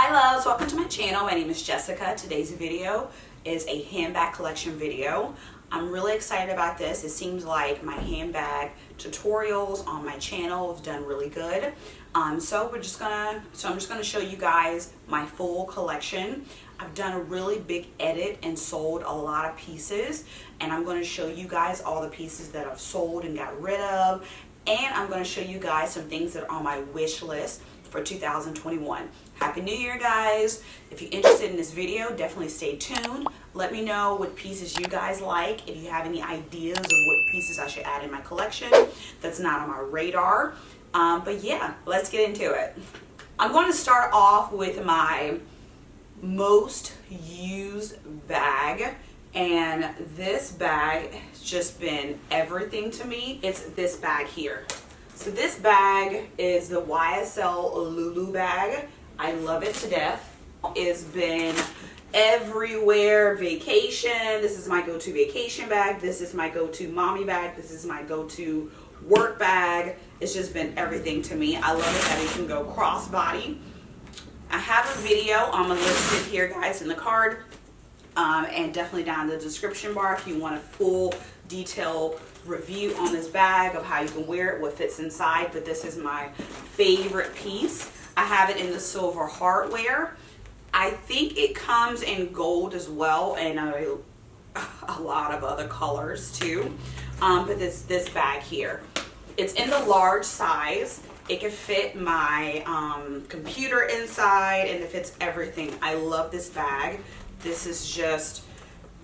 Hi loves, welcome to my channel. My name is Jessica. Today's video is a handbag collection video. I'm really excited about this. It seems like my handbag tutorials on my channel have done really good. So I'm just gonna show you guys my full collection. I've done a really big edit and sold a lot of pieces, and I'm going to show you guys all the pieces that I've sold and got rid of, and I'm going to show you guys some things that are on my wish list for 2021. Happy New Year, guys. If you're interested in this video, definitely stay tuned. Let me know what pieces you guys like. If you have any ideas of what pieces I should add in my collection that's not on my radar. But yeah, let's get into it. I'm going to start off with my most used bag, and this bag has just been everything to me. It's this bag here. So this bag is the YSL Lulu bag. I love it to death. It's been everywhere. Vacation, this is my go-to vacation bag. This is my go-to mommy bag. This is my go-to work bag. It's just been everything to me. I love it that it can go crossbody. I have a video, I'm gonna list it here, guys, in the card, and definitely down in the description bar if you want a full detailed review on this bag of how you can wear it, what fits inside. But this is my favorite piece. I have it in the silver hardware. I think it comes in gold as well, and a lot of other colors too. But this bag here, it's in the large size. It can fit my computer inside, and it fits everything. I love this bag. This is just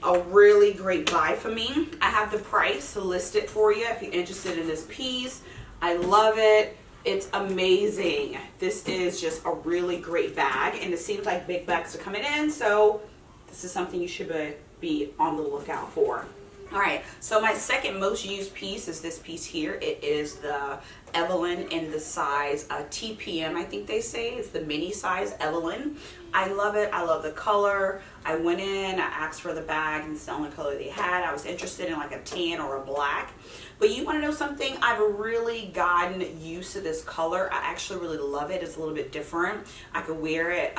a really great buy for me. I have the price listed for you if you're interested in this piece. I love it. It's amazing. This is just a really great bag, and it seems like big bags are coming in, so this is something you should be on the lookout for. All right, so my second most used piece is this piece here. It is the Evelyne in the size TPM, I think they say. It's the mini size Evelyne. I love it. I love the color. I went in, I asked for the bag, and it's the only color they had. I was interested in like a tan or a black. But you want to know something? I've really gotten used to this color. I actually really love it. It's a little bit different. I could wear it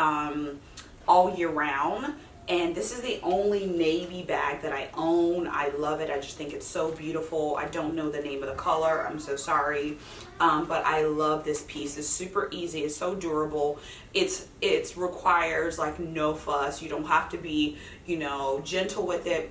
all year round. And this is the only navy bag that I own. I love it. I just think it's so beautiful. I don't know the name of the color. I'm so sorry. But I love this piece. It's super easy. It's so durable. It requires like no fuss. You don't have to be, gentle with it.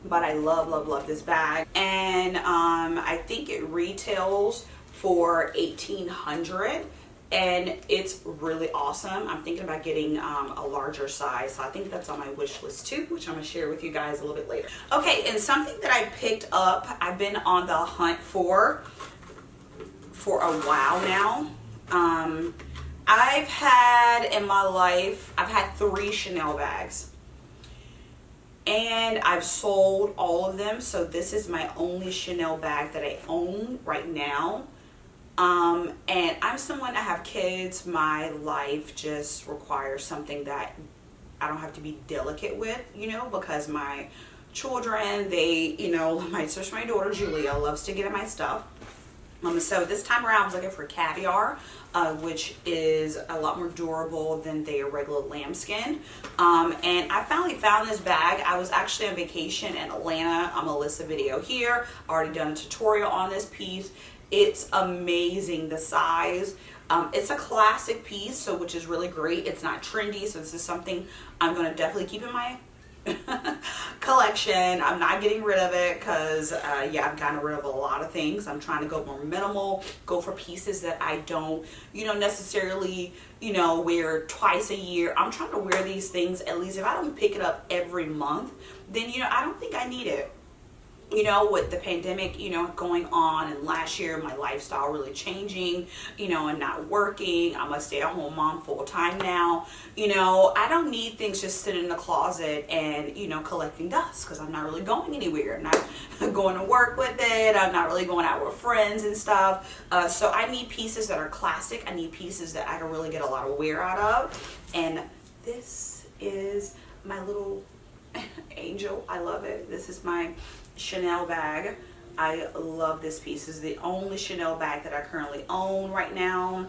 But I love, love, love this bag. And I think it retails for $1,800. And it's really awesome. I'm thinking about getting a larger size, so I think that's on my wish list too, which I'm gonna share with you guys a little bit later. Okay, and something that I picked up, I've been on the hunt for a while now. I've had in my life, I've had 3 Chanel bags, and I've sold all of them. So this is my only Chanel bag that I own right now. And I'm someone, I have kids. My life just requires something that I don't have to be delicate with, because my children, they, especially my daughter Julia loves to get in my stuff. So this time around I was looking for caviar, which is a lot more durable than their regular lambskin. And I finally found this bag. I was actually on vacation in Atlanta. I'm gonna list a video here. I already done a tutorial on this piece. It's amazing, the size. It's a classic piece, so which is really great. It's not trendy, so this is something I'm going to definitely keep in my collection. I'm not getting rid of it because, yeah, I've gotten rid of a lot of things. I'm trying to go more minimal, go for pieces that I don't, necessarily, wear twice a year. I'm trying to wear these things, at least if I don't pick it up every month, then, I don't think I need it. With the pandemic, going on, and last year my lifestyle really changing, and not working. I'm a stay-at-home mom full time now. I don't need things just sitting in the closet and, collecting dust, because I'm not really going anywhere. I'm not going to work with it. I'm not really going out with friends and stuff. So I need pieces that are classic. I need pieces that I can really get a lot of wear out of. And this is my little angel. I love it. This is my Chanel bag. I love this piece. This is the only Chanel bag that I currently own right now.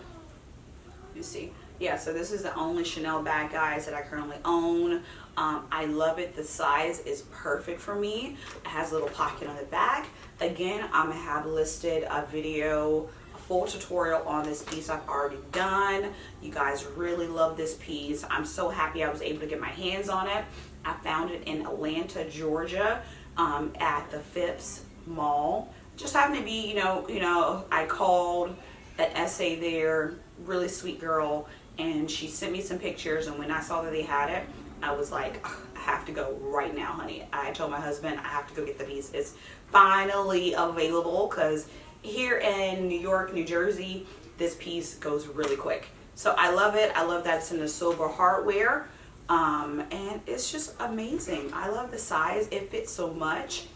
You see, Yeah, so this is the only Chanel bag, guys, that I currently own. I love it. The size is perfect for me. It has a little pocket on the back. Again, I'm gonna have listed a video, a full tutorial on this piece I've already done. You guys really love this piece. I'm so happy I was able to get my hands on it. I found it in Atlanta, Georgia, at the Phipps Mall. Just happened to be, you know, I called an SA there, really sweet girl, and she sent me some pictures, and when I saw that they had it, I was like, I have to go right now, honey. I told my husband I have to go get the piece. It's finally available, because here in New York, New Jersey, this piece goes really quick. So I love it. I love that it's in the silver hardware, and it's just amazing. I love the size. It fits so much.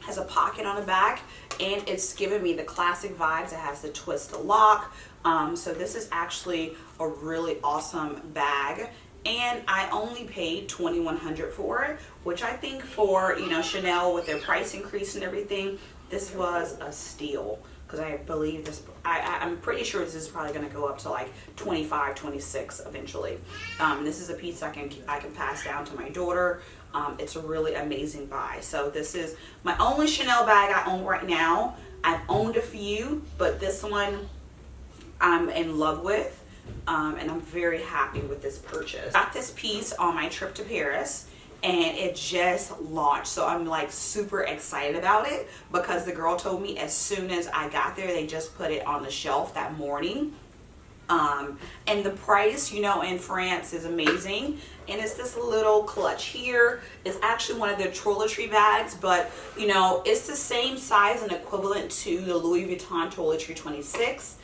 Has a pocket on the back, and it's giving me the classic vibes. It has the twist to lock. So this is actually a really awesome bag, and I only paid $2,100 for it, which I think for, you know, Chanel with their price increase and everything, this was a steal, because I believe this, I'm pretty sure this is probably going to go up to like 25, 26 eventually. This is a piece I can pass down to my daughter. It's a really amazing buy. So this is my only Chanel bag I own right now. I've owned a few, but this one I'm in love with, and I'm very happy with this purchase. Got this piece on my trip to Paris, and it just launched, so I'm like super excited about it, because the girl told me as soon as I got there, they just put it on the shelf that morning. And the price, you know, in France is amazing. And it's this little clutch here. It's actually one of their toiletry bags, but you know, it's the same size and equivalent to the Louis Vuitton Toiletry 26.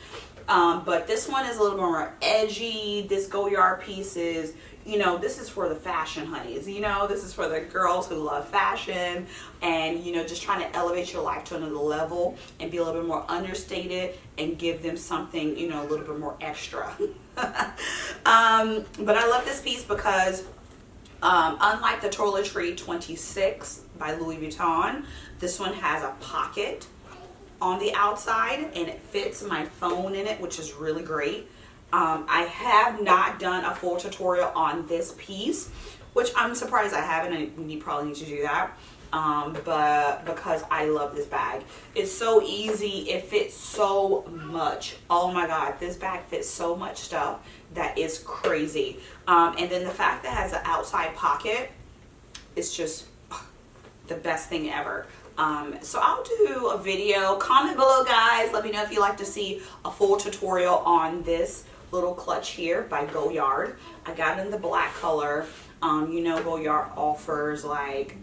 But this one is a little more edgy. This Goyard piece is, you know, this is for the fashion honeys. You know, this is for the girls who love fashion and, you know, just trying to elevate your life to another level and be a little bit more understated and give them something, you know, a little bit more extra. But I love this piece because unlike the Toiletry 26 by Louis Vuitton, this one has a pocket on the outside, and it fits my phone in it, which is really great. I have not done a full tutorial on this piece, which I'm surprised I haven't, and you probably need to do that. But because I love this bag. It's so easy, it fits so much. Oh my god, this bag fits so much stuff that is crazy. And then the fact that it has an outside pocket, it's just the best thing ever. So I'll do a video. Comment below, guys. Let me know if you'd like to see a full tutorial on this little clutch here by Goyard. I got it in the black color. You know, Goyard offers like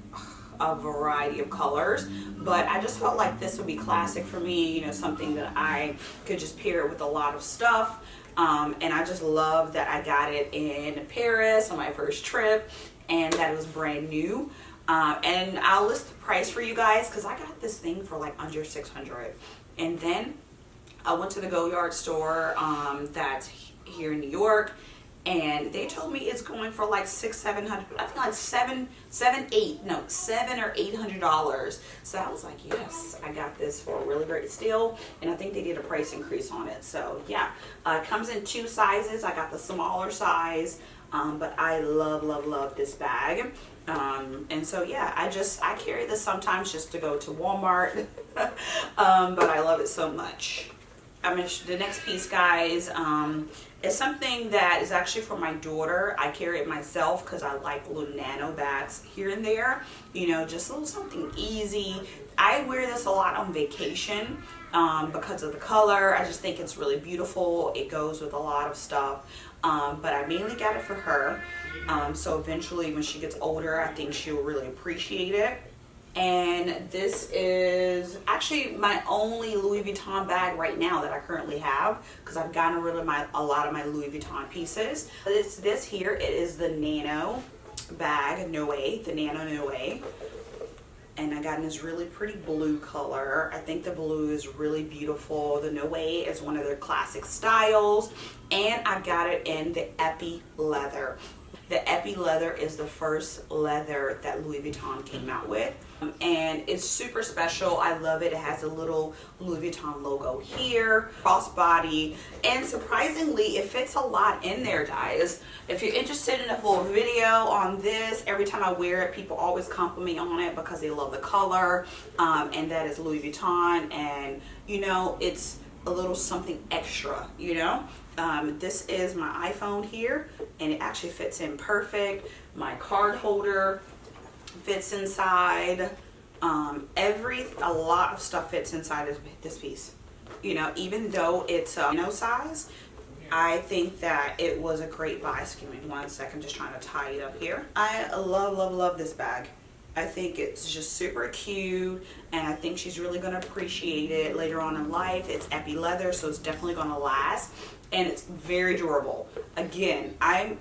a variety of colors, but I just felt like this would be classic for me, you know, something that I could just pair it with a lot of stuff. And I just love that I got it in Paris on my first trip and that it was brand new. And I'll list the price for you guys because I got this thing for like under $600. And then I went to the Goyard store that's here in New York, and they told me it's going for like $600, $700. I think like $700 or $800. So I was like, yes, I got this for a really great steal, and I think they did a price increase on it. So yeah, it comes in 2 sizes. I got the smaller size, but I love this bag. And so yeah, I carry this sometimes just to go to Walmart, but I love it so much. The next piece, guys, is something that is actually for my daughter. I carry it myself because I like little nano bags here and there, you know, just a little something easy. I wear this a lot on vacation because of the color. I just think it's really beautiful. It goes with a lot of stuff, but I mainly got it for her. So eventually when she gets older, I think she'll really appreciate it. And this is actually my only Louis Vuitton bag right now that I currently have, because I've gotten rid of a lot of my Louis Vuitton pieces. It's this here. It is the Nano bag, Noe, the Nano Noe. And I got in this really pretty blue color. I think the blue is really beautiful. The Noe is one of their classic styles. And I got it in the Epi leather. The the epi leather is the first leather that Louis Vuitton came out with. And it's super special. I love it. It has a little Louis Vuitton logo here, crossbody, and surprisingly it fits a lot in there, guys. If you're interested in a full video on this, every time I wear it, people always compliment me on it because they love the color, and that is Louis Vuitton, and you know, it's a little something extra, you know. This is my iPhone here, and it actually fits in perfect. My card holder fits inside. A lot of stuff fits inside this piece. You know, even though it's no size, I think that it was a great buy. Excuse me 1 second, just trying to tie it up here. I love this bag. I think it's just super cute, and I think she's really going to appreciate it later on in life. It's epi leather, so it's definitely going to last, and it's very durable. Again, I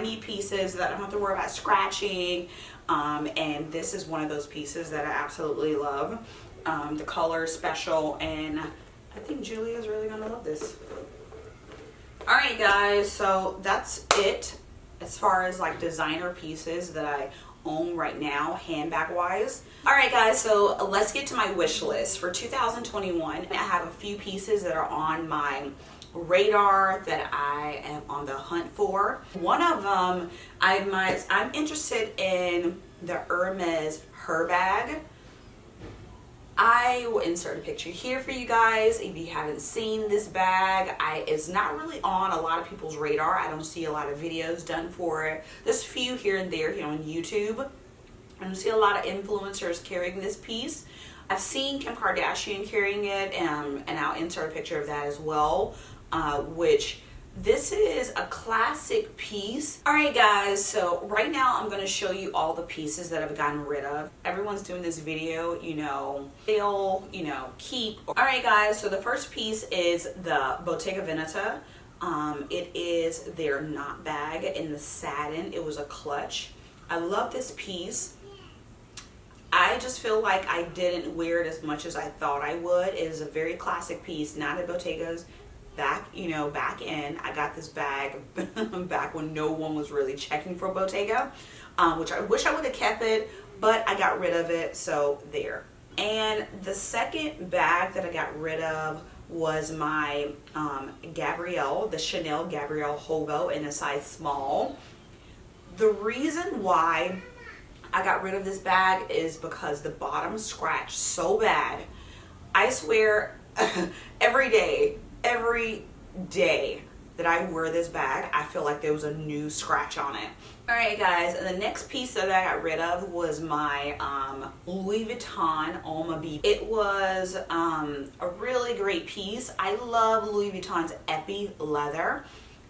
need pieces that I don't have to worry about scratching, and this is one of those pieces that I absolutely love. The color is special, and I think Julia's really going to love this. Alright guys, so that's it as far as like designer pieces that I own right now, handbag wise. Alright guys, so let's get to my wish list for 2021. I have a few pieces that are on my radar that I am on the hunt for. One of them, I'm interested in the Hermes Handbag. I will insert a picture here for you guys if you haven't seen this bag. It's not really on a lot of people's radar. I don't see a lot of videos done for it. There's a few here and there here on YouTube. I don't see a lot of influencers carrying this piece. I've seen Kim Kardashian carrying it, and I'll insert a picture of that as well, which this is a classic piece. Alright guys, so right now I'm going to show you all the pieces that I've gotten rid of. Everyone's doing this video, you know, sell, you know, keep. Alright guys, so the first piece is the Bottega Veneta. It is their knot bag in the satin. It was a clutch. I love this piece. I just feel like I didn't wear it as much as I thought I would. It is a very classic piece, not at Bottega's. Back in, I got this bag back when no one was really checking for Bottega, which I wish I would have kept it, but I got rid of it, so there. And the second bag that I got rid of was my Gabrielle, the Chanel Gabrielle Hobo in a size small. The reason why I got rid of this bag is because the bottom scratched so bad. I swear every day that I wear this bag, I feel like there was a new scratch on it. Alright guys, and the next piece that I got rid of was my Louis Vuitton Alma B. It was a really great piece. I love Louis Vuitton's epi leather.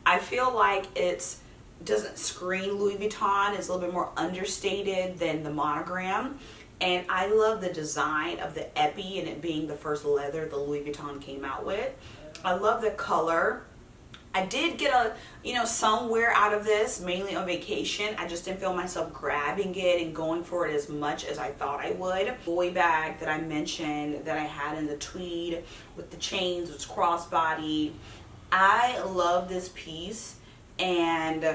I feel like it doesn't scream Louis Vuitton. It's a little bit more understated than the monogram. And I love the design of the epi and it being the first leather the Louis Vuitton came out with. I love the color. I did get some wear out of this, mainly on vacation. I just didn't feel myself grabbing it and going for it as much as I thought I would. Boy bag that I mentioned that I had in the tweed with the chains, it's crossbody. I love this piece, and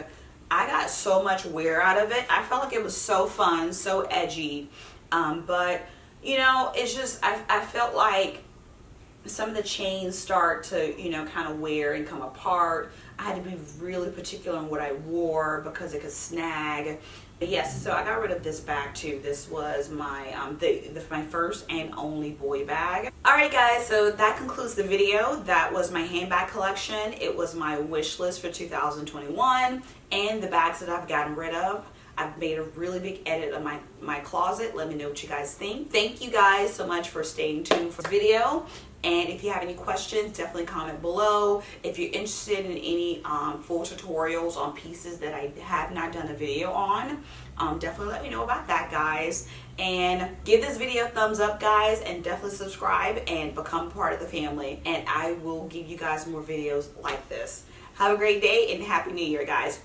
I got so much wear out of it. I felt like it was so fun, so edgy, but you know, it's just I felt like some of the chains start to, you know, kind of wear and come apart. I had to be really particular on what I wore because it could snag. But yes, so I got rid of this bag too. This was my my first and only boy bag. Alright guys, so that concludes the video. That was my handbag collection. It was my wish list for 2021 and the bags that I've gotten rid of. I've made a really big edit of my closet. Let me know what you guys think. Thank you guys so much for staying tuned for the video. And if you have any questions, definitely comment below. If you're interested in any full tutorials on pieces that I have not done a video on, definitely let me know about that, guys. And give this video a thumbs up, guys, and definitely subscribe and become part of the family. And I will give you guys more videos like this. Have a great day and Happy New Year, guys.